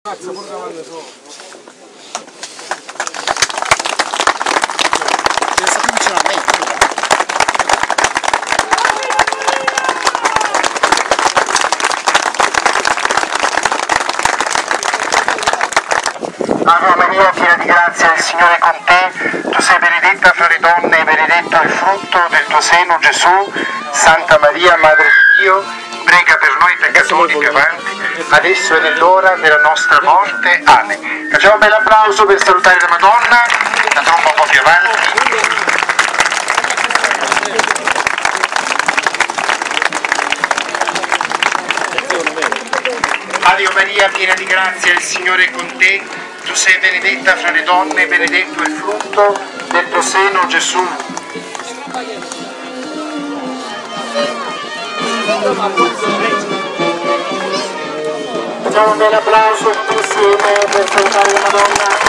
Ave Maria, piena di grazia, il Signore è con te, tu sei benedetta fra le donne e benedetto il frutto del tuo seno, Gesù. Santa Maria, Madre di Dio, prega per noi peccatori più avanti, adesso è nell'ora della nostra morte. Amen. Facciamo un bel applauso per salutare la Madonna, la tromba un po' più avanti. Ave Maria, piena di grazia, il Signore è con te, tu sei benedetta fra le donne e benedetto il frutto del tuo seno, Gesù. Facciamo un bel applauso tutti insieme per salutare la Madonna.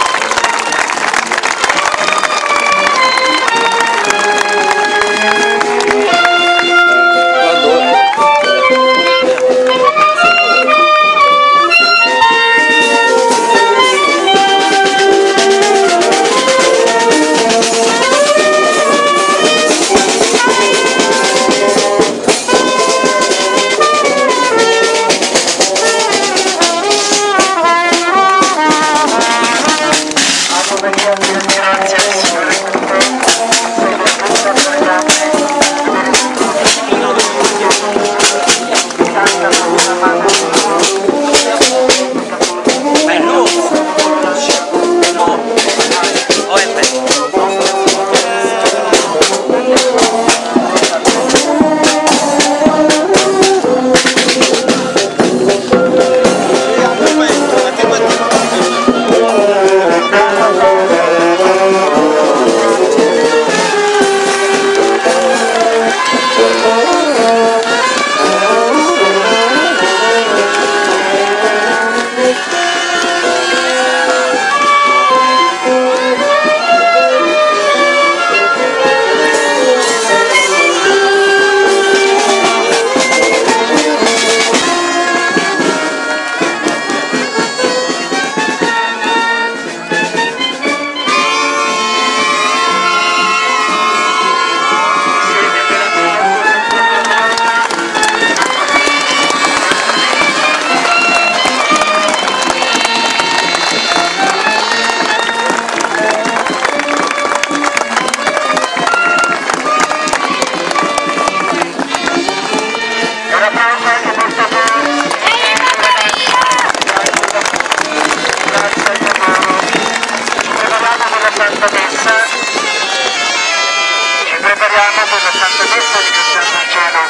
Prepariamo per la Santa Messa di Cristiano al Cielo.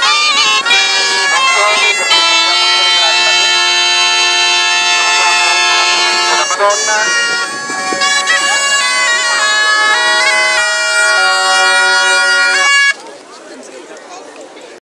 Non solo per la Madonna.